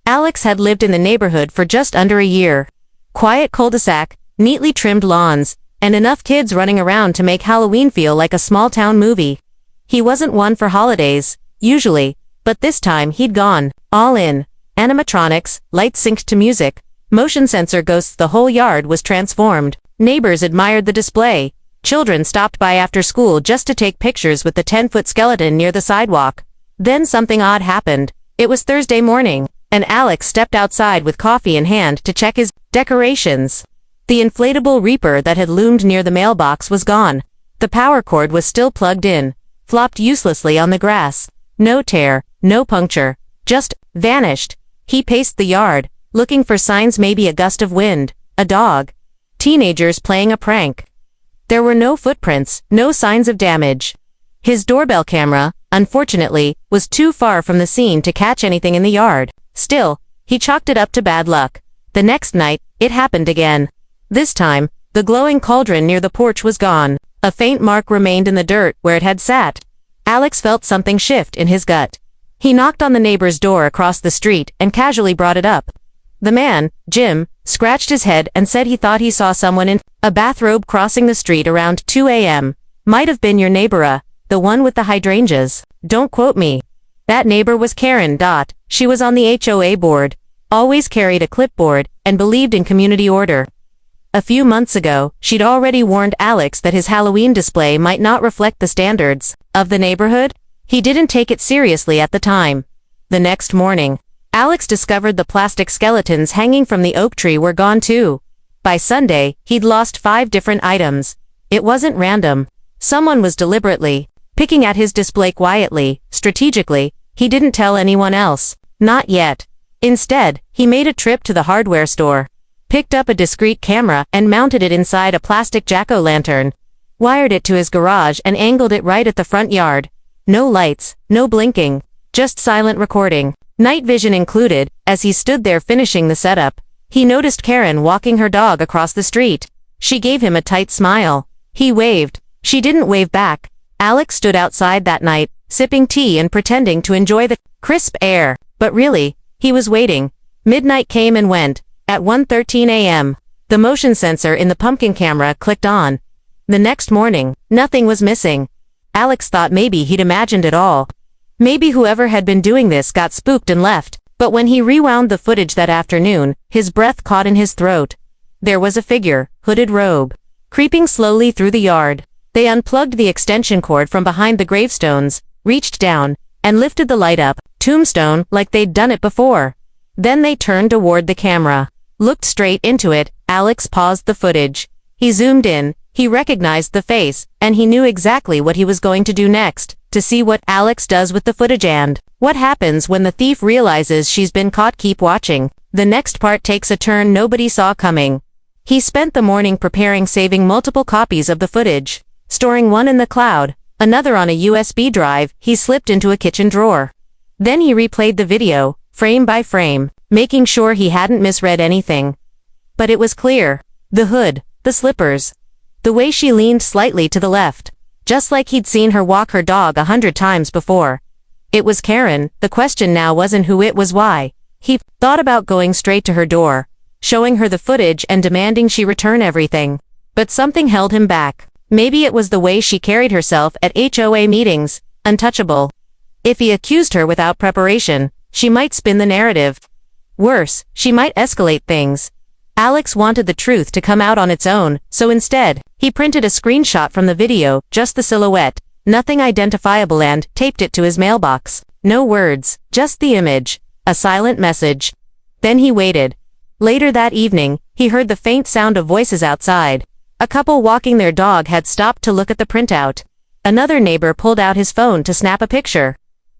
Alex had lived in the neighborhood for just under a year. Quiet cul-de-sac, neatly trimmed lawns, and enough kids running around to make Halloween feel like a small-town movie. He wasn't one for holidays, usually, but this time he'd gone all in. Animatronics, lights synced to music, motion sensor ghosts, the whole yard was transformed. Neighbors admired the display. Children stopped by after school just to take pictures with the 10-foot skeleton near the sidewalk. Then something odd happened. It was Thursday morning, and Alex stepped outside with coffee in hand to check his decorations. The inflatable reaper that had loomed near the mailbox was gone. The power cord was still plugged in, flopped uselessly on the grass. No tear, no puncture, just vanished. He paced the yard, looking for signs, maybe a gust of wind, a dog, teenagers playing a prank. There were no footprints, no signs of damage. His doorbell camera, unfortunately, was too far from the scene to catch anything in the yard. Still, he chalked it up to bad luck. The next night, it happened again. This time, the glowing cauldron near the porch was gone. A faint mark remained in the dirt where it had sat. Alex felt something shift in his gut. He knocked on the neighbor's door across the street and casually brought it up. The man, Jim, scratched his head and said he thought he saw someone in a bathrobe crossing the street around 2 a.m. Might have been your neighbor, the one with the hydrangeas. Don't quote me. That neighbor was Karen. She was on the HOA board, always carried a clipboard, and believed in community order. A few months ago, she'd already warned Alex that his Halloween display might not reflect the standards of the neighborhood. He didn't take it seriously at the time. The next morning, Alex discovered the plastic skeletons hanging from the oak tree were gone too. By Sunday, he'd lost 5 different items. It wasn't random. Someone was deliberately picking at his display quietly, strategically. He didn't tell anyone else. Not yet. Instead, he made a trip to the hardware store, picked up a discreet camera and mounted it inside a plastic jack-o'-lantern, wired it to his garage and angled it right at the front yard. No lights, no blinking, just silent recording. Night vision included. As he stood there finishing the setup, he noticed Karen walking her dog across the street. She gave him a tight smile. He waved. She didn't wave back. Alex stood outside that night, sipping tea and pretending to enjoy the crisp air. But really, he was waiting. Midnight came and went. At 1:13 a.m., the motion sensor in the pumpkin camera clicked on. The next morning, nothing was missing. Alex thought maybe he'd imagined it all. Maybe whoever had been doing this got spooked and left. But when he rewound the footage that afternoon, his breath caught in his throat. There was a figure, hooded robe, creeping slowly through the yard. They unplugged the extension cord from behind the gravestones, reached down, and lifted the light up, tombstone, like they'd done it before. Then they turned toward the camera, looked straight into it. Alex paused the footage. He zoomed in. He recognized the face, and he knew exactly what he was going to do next, to see what Alex does with the footage and what happens when the thief realizes she's been caught. Keep watching. The next part takes a turn nobody saw coming. He spent the morning preparing, saving multiple copies of the footage, storing one in the cloud, another on a USB drive he slipped into a kitchen drawer. Then he replayed the video, frame by frame, making sure he hadn't misread anything. But it was clear. The hood, the slippers, the way she leaned slightly to the left, just like he'd seen her walk her dog 100 times before. It was Karen. The question now wasn't who, it was why. He thought about going straight to her door, showing her the footage and demanding she return everything. But something held him back. Maybe it was the way she carried herself at HOA meetings, untouchable. If he accused her without preparation, she might spin the narrative. Worse, she might escalate things. Alex wanted the truth to come out on its own, so instead, he printed a screenshot from the video, just the silhouette, nothing identifiable, and taped it to his mailbox. No words, just the image, a silent message. Then he waited. Later that evening, he heard the faint sound of voices outside. A couple walking their dog had stopped to look at the printout. Another neighbor pulled out his phone to snap a picture.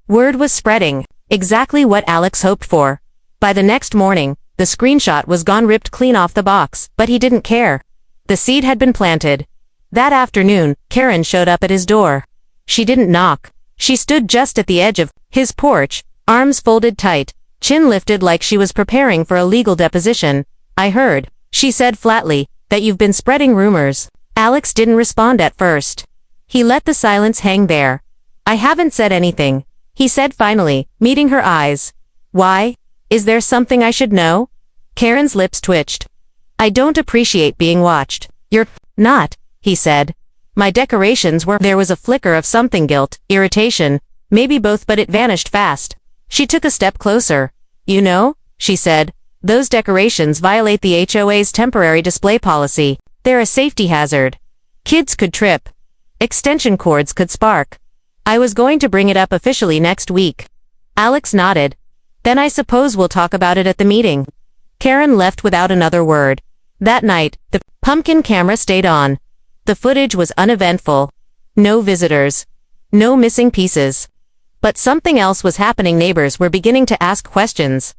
Word was spreading, exactly what Alex hoped for. By the next morning, the screenshot was gone, ripped clean off the box, but he didn't care. The seed had been planted. That afternoon, Karen showed up at his door. She didn't knock. She stood just at the edge of his porch, arms folded tight, chin lifted like she was preparing for a legal deposition. "I heard," she said flatly, "that you've been spreading rumors." Alex didn't respond at first. He let the silence hang there. "I haven't said anything," he said finally, meeting her eyes. "Why?" Is there something I should know? Karen's lips twitched. I don't appreciate being watched. You're not, he said. My decorations were. There was a flicker of something, guilt, irritation, maybe both, but it vanished fast. She took a step closer. You know, she said, those decorations violate the HOA's temporary display policy. They're a safety hazard. Kids could trip. Extension cords could spark. I was going to bring it up officially next week. Alex nodded. Then I suppose we'll talk about it at the meeting. Karen left without another word. That night, the pumpkin camera stayed on. The footage was uneventful. No visitors. No missing pieces. But something else was happening. Neighbors were beginning to ask questions.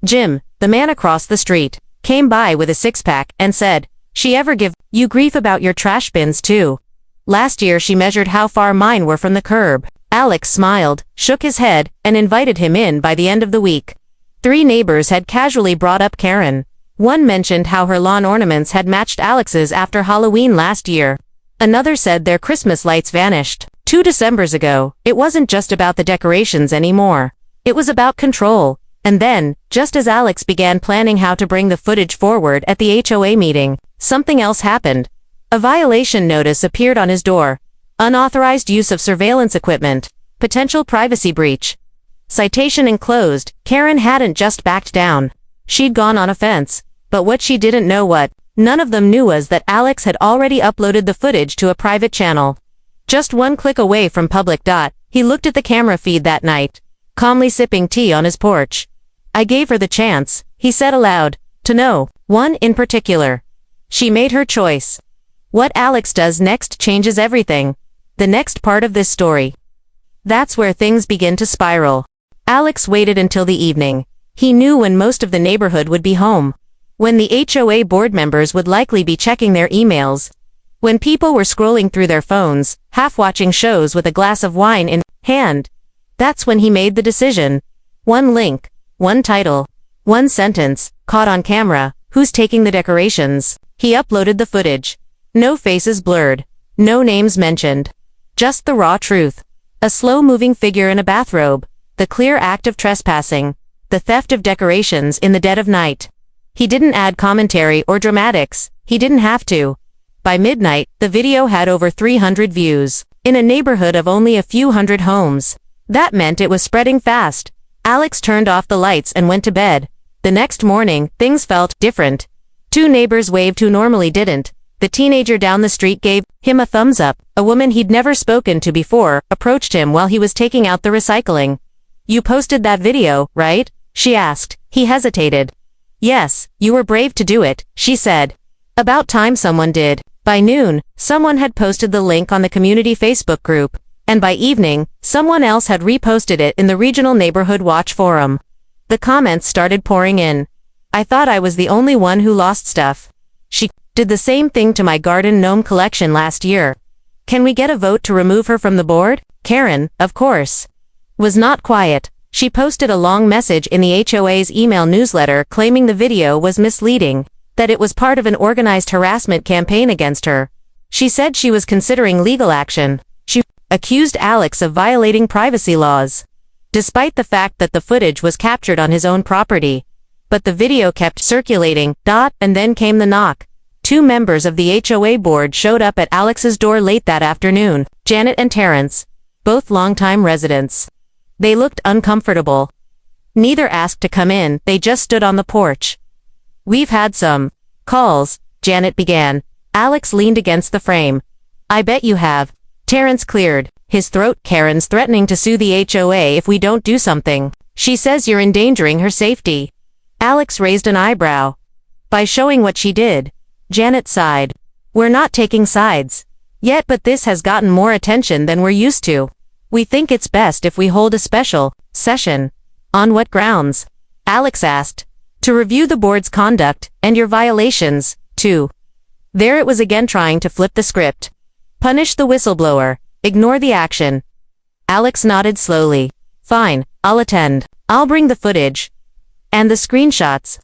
Jim, the man across the street, came by with a six-pack and said, "She ever give you grief about your trash bins too? Last year she measured how far mine were from the curb." Alex smiled, shook his head, and invited him in by the end of the week. 3 neighbors had casually brought up Karen. One mentioned how her lawn ornaments had matched Alex's after Halloween last year. Another said their Christmas lights vanished 2 Decembers ago. It wasn't just about the decorations anymore. It was about control. And then, just as Alex began planning how to bring the footage forward at the HOA meeting, something else happened. A violation notice appeared on his door. Unauthorized use of surveillance equipment. Potential privacy breach. Citation enclosed. Karen hadn't just backed down. She'd gone on offense. But what she didn't know, what none of them knew, was that Alex had already uploaded the footage to a private channel. Just one click away from public. He looked at the camera feed that night, calmly sipping tea on his porch. I gave her the chance, he said aloud, to know one in particular. She made her choice. What Alex does next changes everything. The next part of this story. That's where things begin to spiral. Alex waited until the evening. He knew when most of the neighborhood would be home. When the HOA board members would likely be checking their emails. When people were scrolling through their phones, half watching shows with a glass of wine in hand. That's when he made the decision. One link, one title, one sentence, caught on camera. Who's taking the decorations? He uploaded the footage. No faces blurred. No names mentioned. Just the raw truth. A slow-moving figure in a bathrobe. The clear act of trespassing. The theft of decorations in the dead of night. He didn't add commentary or dramatics. He didn't have to. By midnight, the video had over 300 views. In a neighborhood of only a few hundred homes. That meant it was spreading fast. Alex turned off the lights and went to bed. The next morning, things felt different. 2 neighbors waved who normally didn't. The teenager down the street gave him a thumbs up. A woman he'd never spoken to before approached him while he was taking out the recycling. You posted that video, right? She asked. He hesitated. Yes, you were brave to do it, she said. About time someone did. By noon, someone had posted the link on the community Facebook group. And by evening, someone else had reposted it in the regional neighborhood watch forum. The comments started pouring in. I thought I was the only one who lost stuff. She did the same thing to my garden gnome collection last year. Can we get a vote to remove her from the board? Karen, of course, was not quiet. She posted a long message in the HOA's email newsletter claiming the video was misleading, that it was part of an organized harassment campaign against her. She said she was considering legal action. She accused Alex of violating privacy laws, despite the fact that the footage was captured on his own property. But the video kept circulating, and then came the knock. 2 members of the HOA board showed up at Alex's door late that afternoon, Janet and Terrence, both longtime residents. They looked uncomfortable. Neither asked to come in, they just stood on the porch. We've had some calls, Janet began. Alex leaned against the frame. I bet you have. Terrence cleared his throat. Karen's threatening to sue the HOA if we don't do something. She says you're endangering her safety. Alex raised an eyebrow. By showing what she did. Janet sighed. We're not taking sides yet, but this has gotten more attention than we're used to. We think it's best if we hold a special session. On what grounds? Alex asked. To review the board's conduct and your violations, too. There it was again, trying to flip the script. Punish the whistleblower. Ignore the action. Alex nodded slowly. Fine, I'll attend. I'll bring the footage. And the screenshots.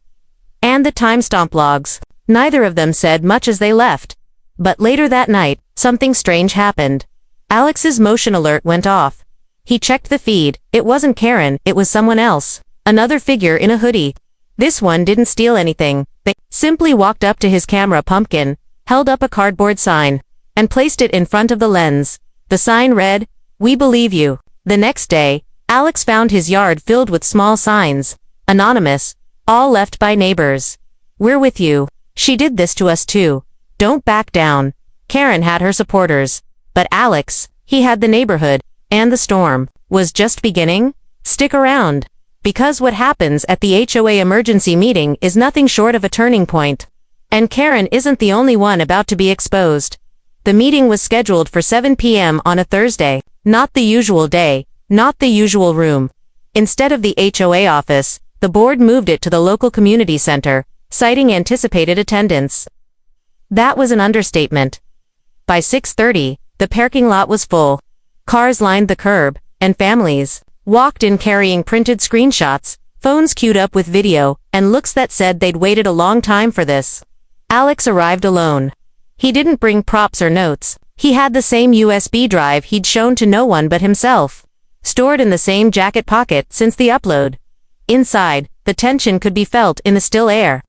And the timestamp logs. Neither of them said much as they left. But later that night, something strange happened. Alex's motion alert went off. He checked the feed. It wasn't Karen, it was someone else. Another figure in a hoodie. This one didn't steal anything. They simply walked up to his camera pumpkin, held up a cardboard sign, and placed it in front of the lens. The sign read, "We believe you." The next day, Alex found his yard filled with small signs. Anonymous. All left by neighbors. "We're with you. She did this to us too. Don't back down." Karen had her supporters. But Alex, he had the neighborhood, and the storm was just beginning. Stick around. Because what happens at the HOA emergency meeting is nothing short of a turning point. And Karen isn't the only one about to be exposed. The meeting was scheduled for 7 p.m. on a Thursday. Not the usual day, not the usual room. Instead of the HOA office, the board moved it to the local community center, citing anticipated attendance. That was an understatement. By 6:30, the parking lot was full. Cars lined the curb, and families walked in carrying printed screenshots, phones queued up with video, and looks that said they'd waited a long time for this. Alex arrived alone. He didn't bring props or notes. He had the same USB drive he'd shown to no one but himself, stored in the same jacket pocket since the upload. Inside, the tension could be felt in the still air.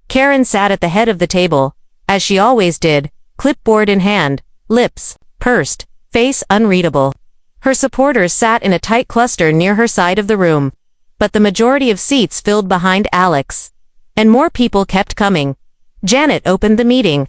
Karen sat at the head of the table, as she always did, clipboard in hand, lips pursed, face unreadable. Her supporters sat in a tight cluster near her side of the room. But the majority of seats filled behind Alex. And more people kept coming. Janet opened the meeting,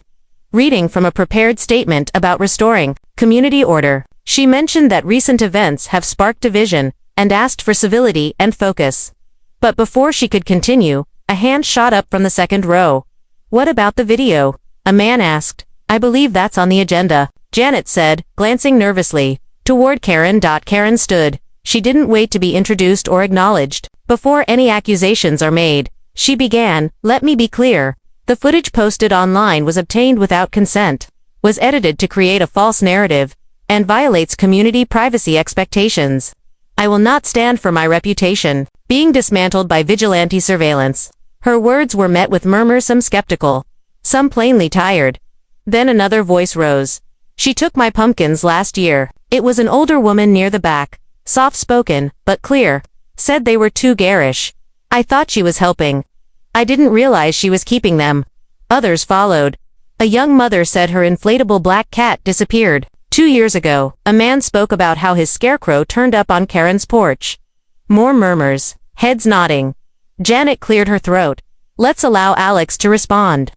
reading from a prepared statement about restoring community order. She mentioned that recent events have sparked division, and asked for civility and focus. But before she could continue, a hand shot up from the second row. "What about the video?" a man asked. "I believe that's on the agenda," Janet said, glancing nervously toward Karen. Karen stood. She didn't wait to be introduced or acknowledged. Before any accusations are made, she began, "Let me be clear. The footage posted online was obtained without consent, was edited to create a false narrative, and violates community privacy expectations. I will not stand for my reputation being dismantled by vigilante surveillance." Her words were met with murmurs, some skeptical, some plainly tired. Then another voice rose. "She took my pumpkins last year." It was an older woman near the back, soft-spoken, but clear, said they were too garish. "I thought she was helping. I didn't realize she was keeping them." Others followed. A young mother said her inflatable black cat disappeared 2 years ago. A man spoke about how his scarecrow turned up on Karen's porch. More murmurs, heads nodding. Janet cleared her throat. "Let's allow Alex to respond."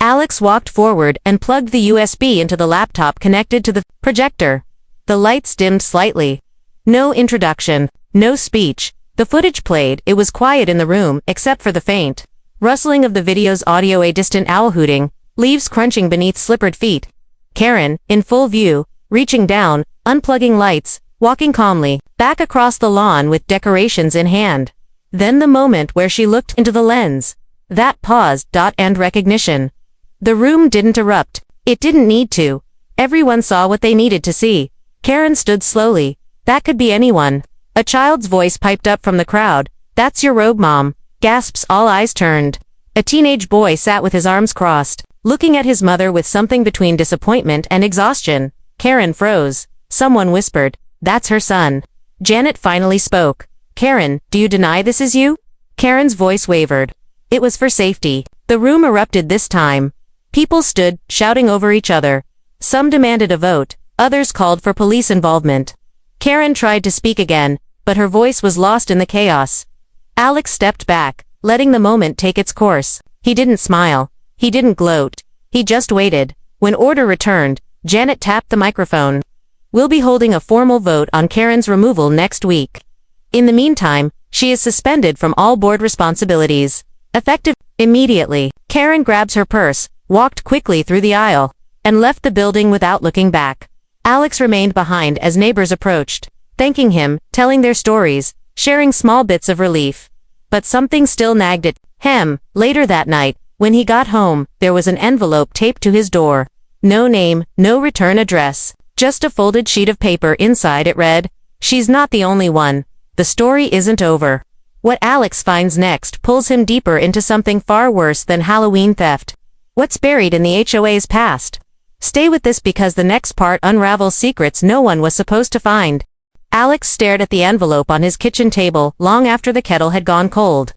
Alex walked forward and plugged the USB into the laptop connected to the projector. The lights dimmed slightly. No introduction, no speech. The footage played. It was quiet in the room, except for the faint rustling of the video's audio, a distant owl hooting, leaves crunching beneath slippered feet. Karen, in full view, reaching down, unplugging lights, walking calmly, back across the lawn with decorations in hand. Then the moment where she looked into the lens. That pause. And recognition. The room didn't erupt. It didn't need to. Everyone saw what they needed to see. Karen stood slowly. "That could be anyone." A child's voice piped up from the crowd. "That's your robe, Mom." Gasps, all eyes turned. A teenage boy sat with his arms crossed, looking at his mother with something between disappointment and exhaustion. Karen froze. Someone whispered, "That's her son." Janet finally spoke. "Karen, do you deny this is you?" Karen's voice wavered. It was for safety. The room erupted this time. People stood, shouting over each other. Some demanded a vote. Others called for police involvement. Karen tried to speak again, but her voice was lost in the chaos. Alex stepped back, letting the moment take its course. He didn't smile. He didn't gloat. He just waited. When order returned, Janet tapped the microphone. "We'll be holding a formal vote on Karen's removal next week. In the meantime, she is suspended from all board responsibilities. Effective immediately." Karen grabs her purse, walked quickly through the aisle, and left the building without looking back. Alex remained behind as neighbors approached, thanking him, telling their stories, sharing small bits of relief. But something still nagged at him. Later that night, when he got home, there was an envelope taped to his door. No name, no return address, just a folded sheet of paper. Inside it read, "She's not the only one. The story isn't over." What Alex finds next pulls him deeper into something far worse than Halloween theft. What's buried in the HOA's past? Stay with this because the next part unravels secrets no one was supposed to find. Alex stared at the envelope on his kitchen table long after the kettle had gone cold.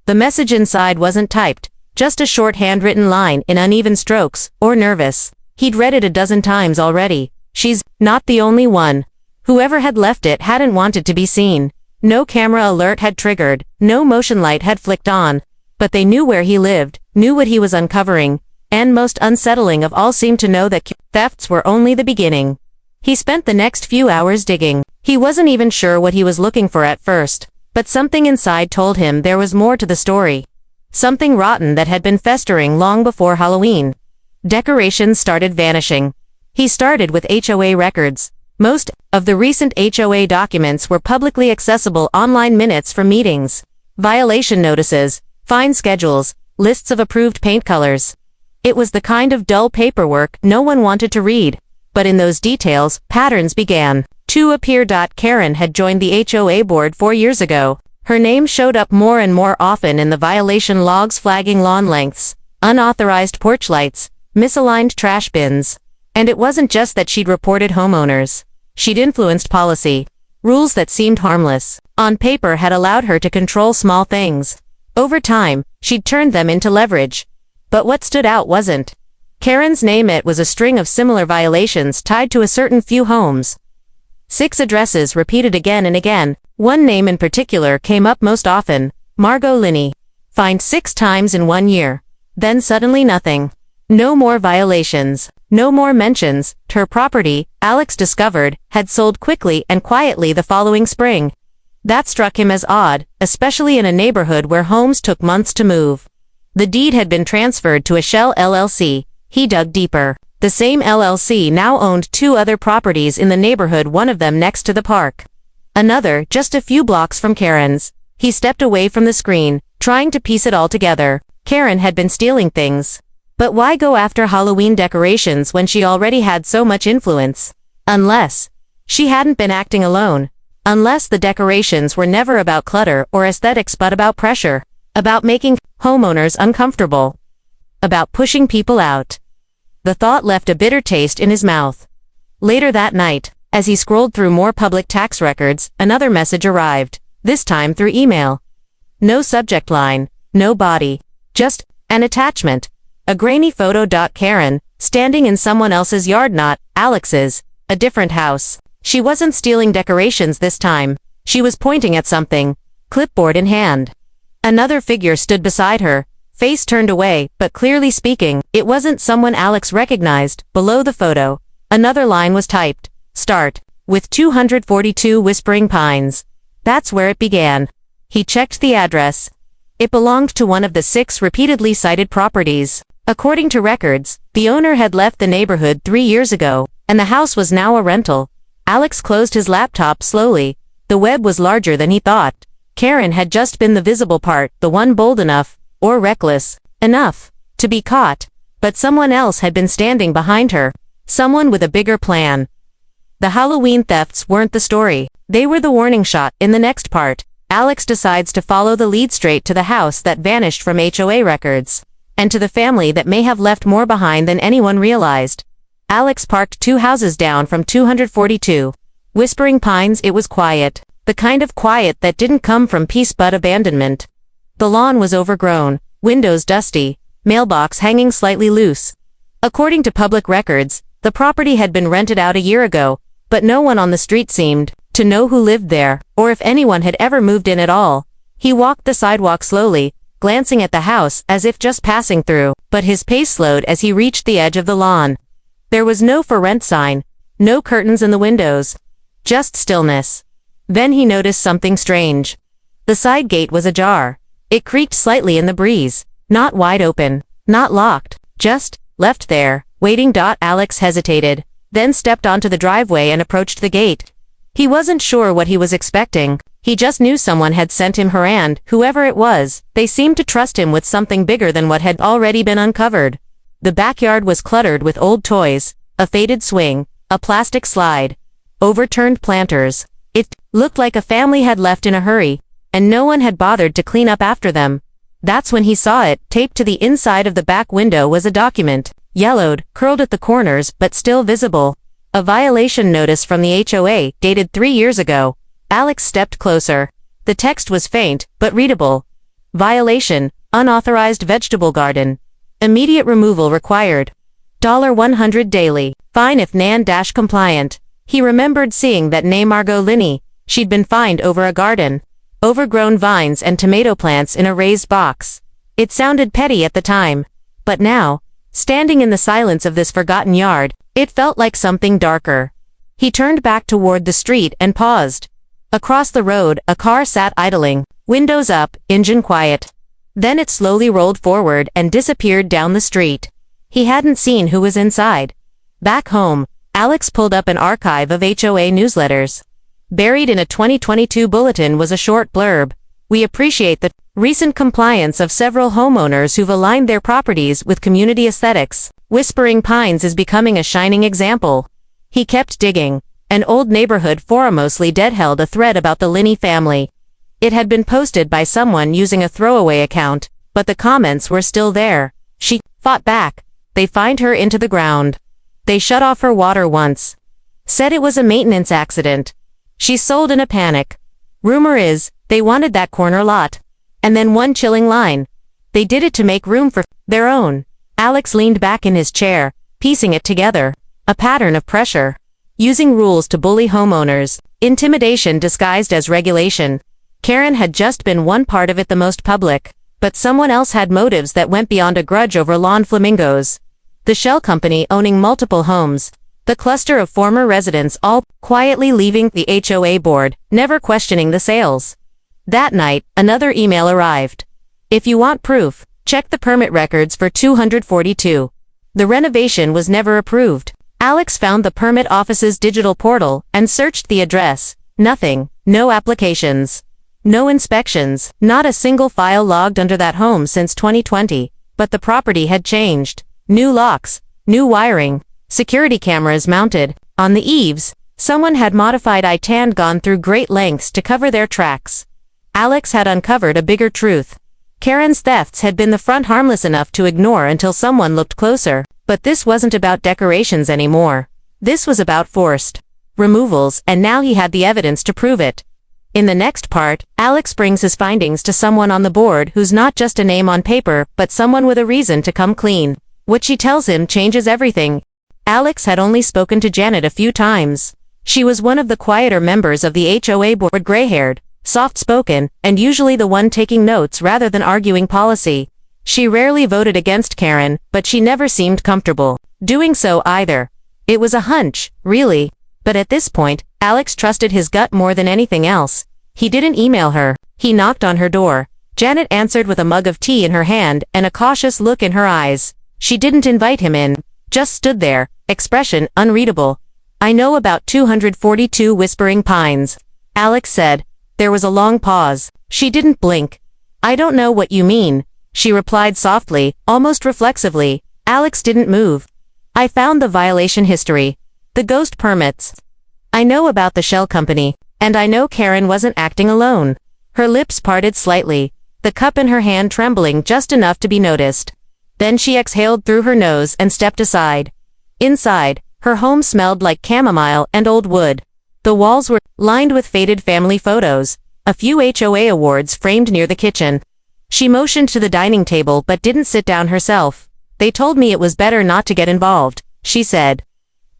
The message inside wasn't typed, just a short handwritten line in uneven strokes, or nervous. He'd read it a dozen times already. She's not the only one. Whoever had left it hadn't wanted to be seen. No camera alert had triggered, no motion light had flicked on. But they knew where he lived, knew what he was uncovering, and most unsettling of all seemed to know that thefts were only the beginning. He spent the next few hours digging. He wasn't even sure what he was looking for at first, but something inside told him there was more to the story. Something rotten that had been festering long before Halloween. Decorations started vanishing. He started with HOA records. Most of the recent HOA documents were publicly accessible online minutes from meetings, violation notices, fine schedules, lists of approved paint colors. It was the kind of dull paperwork no one wanted to read, but in those details, patterns began to appear. Karen had joined the HOA board 4 years ago. Her name showed up more and more often in the violation logs, flagging lawn lengths, unauthorized porch lights, misaligned trash bins. And it wasn't just that she'd reported homeowners. She'd influenced policy. Rules that seemed harmless, on paper, had allowed her to control small things. Over time, she'd turned them into leverage. But what stood out wasn't Karen's name. It was a string of similar violations tied to a certain few homes. 6 addresses repeated again and again. One name in particular came up most often: Margot Linney. Fined 6 times in 1 year. Then suddenly nothing. No more violations. No more mentions. Her property, Alex discovered, had sold quickly and quietly the following spring. That struck him as odd, especially in a neighborhood where homes took months to move. The deed had been transferred to a shell LLC. He dug deeper. The same LLC now owned 2 other properties in the neighborhood, one of them next to the park. Another, just a few blocks from Karen's. He stepped away from the screen, trying to piece it all together. Karen had been stealing things. But why go after Halloween decorations when she already had so much influence? Unless she hadn't been acting alone. Unless the decorations were never about clutter or aesthetics but about pressure. About making homeowners uncomfortable. About pushing people out. The thought left a bitter taste in his mouth. Later that night, as he scrolled through more public tax records, another message arrived, this time through email. No subject line, no body, just an attachment. A grainy photo. Karen, standing in someone else's yard, not Alex's, a different house. She wasn't stealing decorations this time. She was pointing at something, clipboard in hand. Another figure stood beside her, face turned away, but clearly speaking. It wasn't someone Alex recognized. Below the photo, another line was typed, start, with 242 Whispering Pines. That's where it began. He checked the address. It belonged to one of the 6 repeatedly cited properties. According to records, the owner had left the neighborhood 3 years ago, and the house was now a rental. Alex closed his laptop slowly. The web was larger than he thought. Karen had just been the visible part, the one bold enough, or reckless enough, to be caught. But someone else had been standing behind her. Someone with a bigger plan. The Halloween thefts weren't the story. They were the warning shot. In the next part, Alex decides to follow the lead straight to the house that vanished from HOA records. And to the family that may have left more behind than anyone realized. Alex parked 2 houses down from 242. Whispering Pines. It was quiet. The kind of quiet that didn't come from peace but abandonment. The lawn was overgrown, windows dusty, mailbox hanging slightly loose. According to public records, the property had been rented out a year ago, but no one on the street seemed to know who lived there, or if anyone had ever moved in at all. He walked the sidewalk slowly, glancing at the house as if just passing through, but his pace slowed as he reached the edge of the lawn. There was no for rent sign, no curtains in the windows, just stillness. Then he noticed something strange. The side gate was ajar. It creaked slightly in the breeze, not wide open, not locked, just left there, waiting. Alex hesitated, then stepped onto the driveway and approached the gate. He wasn't sure what he was expecting. He just knew someone had sent him her, and whoever it was, they seemed to trust him with something bigger than what had already been uncovered. The backyard was cluttered with old toys, a faded swing, a plastic slide, overturned planters. It looked like a family had left in a hurry, and no one had bothered to clean up after them. That's when he saw it. Taped to the inside of the back window was a document, yellowed, curled at the corners but still visible. A violation notice from the HOA, dated 3 years ago. Alex stepped closer. The text was faint, but readable. Violation, unauthorized vegetable garden. Immediate removal required. $100 daily. Fine if non-compliant. He remembered seeing that name Margot Linney. She'd been fined over a garden. Overgrown vines and tomato plants in a raised box. It sounded petty at the time. But now, standing in the silence of this forgotten yard, it felt like something darker. He turned back toward the street and paused. Across the road, a car sat idling, windows up, engine quiet. Then it slowly rolled forward and disappeared down the street. He hadn't seen who was inside. Back home, Alex pulled up an archive of HOA newsletters. Buried in a 2022 bulletin was a short blurb. We appreciate the recent compliance of several homeowners who've aligned their properties with community aesthetics. Whispering Pines is becoming a shining example. He kept digging. An old neighborhood forum mostly dead held a thread about the Linney family. It had been posted by someone using a throwaway account, but the comments were still there. She fought back. They fined her into the ground. They shut off her water once. Said it was a maintenance accident. She sold in a panic. Rumor is, they wanted that corner lot. And then one chilling line. They did it to make room for their own. Alex leaned back in his chair, piecing it together. A pattern of pressure. Using rules to bully homeowners. Intimidation disguised as regulation. Karen had just been one part of it, the most public. But someone else had motives that went beyond a grudge over lawn flamingos. The shell company owning multiple homes. The cluster of former residents all quietly leaving the HOA board, never questioning the sales. That night, another email arrived. If you want proof, check the permit records for 242. The renovation was never approved. Alex found the permit office's digital portal and searched the address. Nothing. No applications. No inspections. Not a single file logged under that home since 2020. But the property had changed. New locks. New wiring. Security cameras mounted. On the eaves, someone had modified it and gone through great lengths to cover their tracks. Alex had uncovered a bigger truth. Karen's thefts had been the front, harmless enough to ignore until someone looked closer. But this wasn't about decorations anymore. This was about forced removals, and now he had the evidence to prove it. In the next part, Alex brings his findings to someone on the board who's not just a name on paper, but someone with a reason to come clean. What she tells him changes everything. Alex had only spoken to Janet a few times. She was one of the quieter members of the HOA board, gray-haired, soft-spoken, and usually the one taking notes rather than arguing policy. She rarely voted against Karen, but she never seemed comfortable doing so either. It was a hunch, really. But at this point, Alex trusted his gut more than anything else. He didn't email her. He knocked on her door. Janet answered with a mug of tea in her hand and a cautious look in her eyes. She didn't invite him in. Just stood there, expression unreadable. I know about 242 Whispering Pines. Alex said. There was a long pause. She didn't blink. I don't know what you mean. She replied softly, almost reflexively. Alex didn't move. I found the violation history. The ghost permits. I know about the shell company. And I know Karen wasn't acting alone. Her lips parted slightly, the cup in her hand trembling just enough to be noticed. Then she exhaled through her nose and stepped aside. Inside, her home smelled like chamomile and old wood. The walls were lined with faded family photos, a few HOA awards framed near the kitchen. She motioned to the dining table but didn't sit down herself. They told me it was better not to get involved, she said.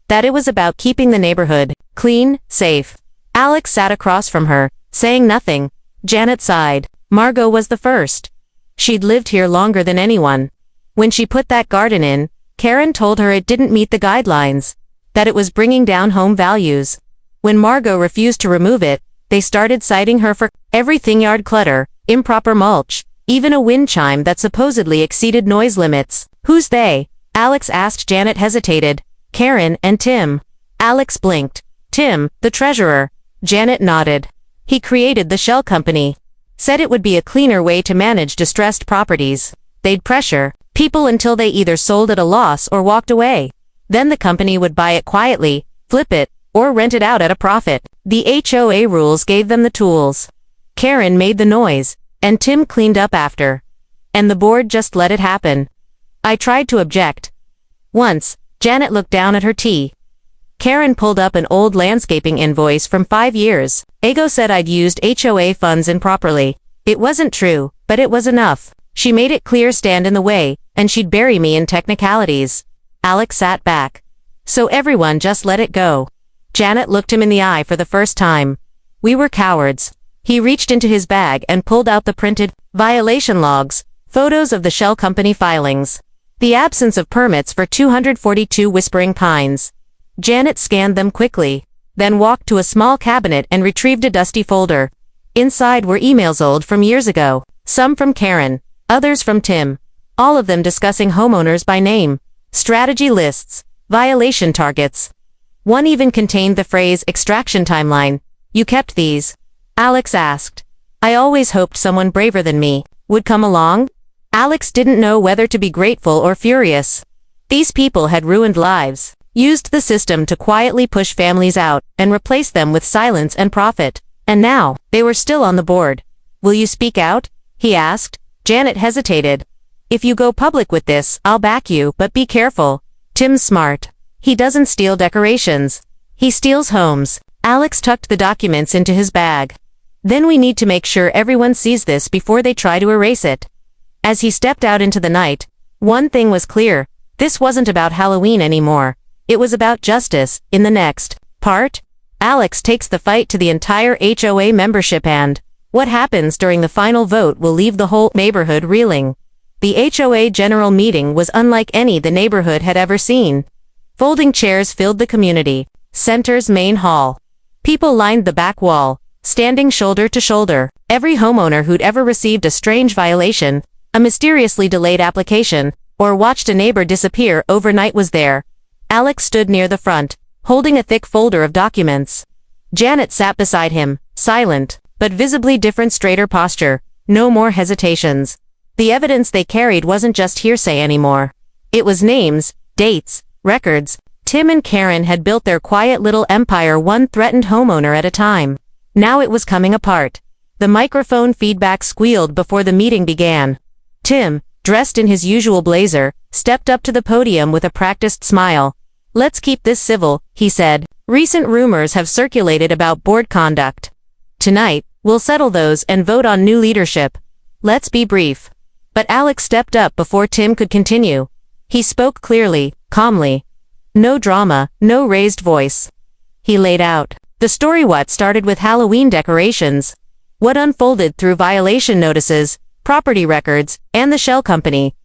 That it was about keeping the neighborhood clean, safe. Alex sat across from her, saying nothing. Janet sighed. Margot was the first. She'd lived here longer than anyone. When she put that garden in, Karen told her it didn't meet the guidelines, that it was bringing down home values. When Margot refused to remove it, they started citing her for everything: yard clutter, improper mulch, even a wind chime that supposedly exceeded noise limits. Who's they? Alex asked. Janet hesitated. Karen and Tim. Alex blinked. Tim, the treasurer. Janet nodded. He created the shell company. Said it would be a cleaner way to manage distressed properties. They'd pressure people until they either sold at a loss or walked away. Then the company would buy it quietly, flip it, or rent it out at a profit. The HOA rules gave them the tools. Karen made the noise, and Tim cleaned up after. And the board just let it happen. I tried to object. Once, Janet looked down at her tea. Karen pulled up an old landscaping invoice from 5 years. Ego said I'd used HOA funds improperly. It wasn't true, but it was enough. She made it clear stand in the way, and she'd bury me in technicalities. Alex sat back. So everyone just let it go. Janet looked him in the eye for the first time. We were cowards. He reached into his bag and pulled out the printed violation logs, photos of the shell company filings. The absence of permits for 242 Whispering Pines. Janet scanned them quickly, then walked to a small cabinet and retrieved a dusty folder. Inside were emails old from years ago, some from Karen, others from Tim, all of them discussing homeowners by name, strategy lists, violation targets. One even contained the phrase extraction timeline. You kept these? Alex asked. I always hoped someone braver than me would come along. Alex didn't know whether to be grateful or furious. These people had ruined lives, used the system to quietly push families out and replace them with silence and profit. And now, they were still on the board. Will you speak out? He asked. Janet hesitated. If you go public with this, I'll back you, but be careful. Tim's smart. He doesn't steal decorations. He steals homes. Alex tucked the documents into his bag. Then we need to make sure everyone sees this before they try to erase it. As he stepped out into the night, one thing was clear. This wasn't about Halloween anymore. It was about justice. In the next part, Alex takes the fight to the entire HOA membership, and what happens during the final vote will leave the whole neighborhood reeling. The HOA general meeting was unlike any the neighborhood had ever seen. Folding chairs filled the community center's main hall. People lined the back wall, standing shoulder to shoulder. Every homeowner who'd ever received a strange violation, a mysteriously delayed application, or watched a neighbor disappear overnight was there. Alex stood near the front, holding a thick folder of documents. Janet sat beside him, silent, but visibly different, straighter posture. No more hesitations. The evidence they carried wasn't just hearsay anymore. It was names, dates, records. Tim and Karen had built their quiet little empire, one threatened homeowner at a time. Now it was coming apart. The microphone feedback squealed before the meeting began. Tim, dressed in his usual blazer, stepped up to the podium with a practiced smile. Let's keep this civil, he said. Recent rumors have circulated about board conduct. Tonight, we'll settle those and vote on new leadership. Let's be brief. But Alex stepped up before Tim could continue. He spoke clearly, calmly. No drama, no raised voice. He laid out the story. What started with Halloween decorations, what unfolded through violation notices, property records, and the shell company.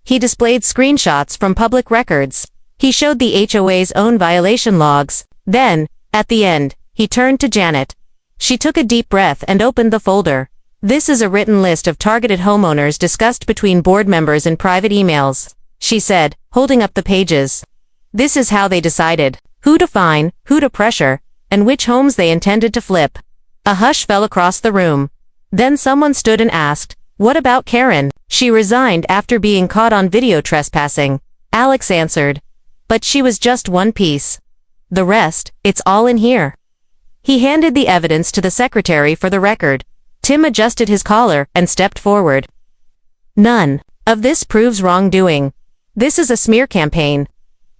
He displayed screenshots from public records. He showed the HOA's own violation logs. Then, at the end, he turned to Janet. She took a deep breath and opened the folder. This is a written list of targeted homeowners discussed between board members in private emails, she said, holding up the pages. This is how they decided who to fine, who to pressure, and which homes they intended to flip. A hush fell across the room. Then someone stood and asked, what about Karen? She resigned after being caught on video trespassing. Alex answered. But she was just one piece. The rest, it's all in here. He handed the evidence to the secretary for the record. Tim adjusted his collar and stepped forward. None of this proves wrongdoing. This is a smear campaign.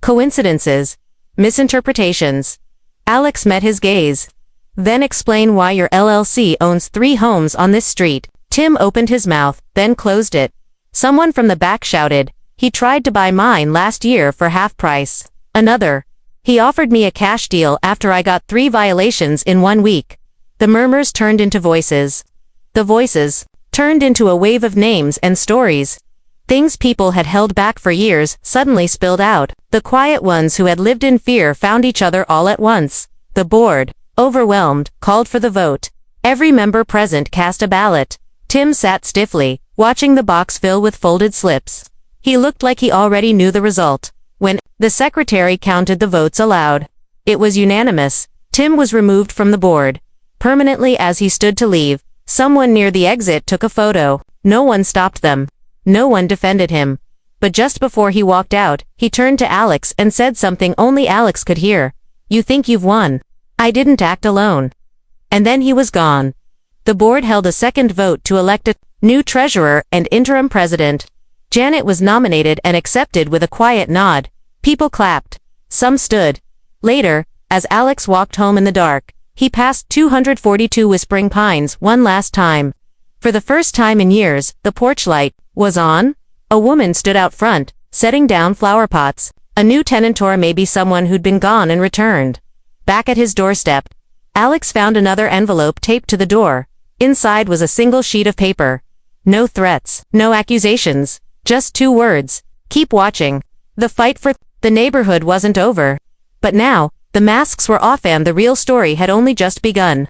Coincidences. Misinterpretations. Alex met his gaze. Then explain why your LLC owns 3 homes on this street. Tim opened his mouth, then closed it. Someone from the back shouted, he tried to buy mine last year for half price. Another. He offered me a cash deal after I got 3 violations in 1 week. The murmurs turned into voices. The voices turned into a wave of names and stories. Things people had held back for years suddenly spilled out. The quiet ones who had lived in fear found each other all at once. The board, overwhelmed, called for the vote. Every member present cast a ballot. Tim sat stiffly, watching the box fill with folded slips. He looked like he already knew the result. When the secretary counted the votes aloud, it was unanimous. Tim was removed from the board. Permanently. As he stood to leave, someone near the exit took a photo. No one stopped them. No one defended him. But just before he walked out, he turned to Alex and said something only Alex could hear. You think you've won? I didn't act alone. And then he was gone. The board held a second vote to elect a new treasurer and interim president. Janet was nominated and accepted with a quiet nod. People clapped. Some stood. Later, As Alex walked home in the dark, he passed 242 Whispering Pines one last time. For the first time in years, the porch light was on. A woman stood out front, setting down flower pots. A new tenant, or maybe someone who'd been gone and returned. Back at his doorstep, Alex found another envelope taped to the door. Inside was a single sheet of paper. No threats, no accusations, just 2 words: keep watching. The fight for the neighborhood wasn't over. But now, the masks were off and the real story had only just begun.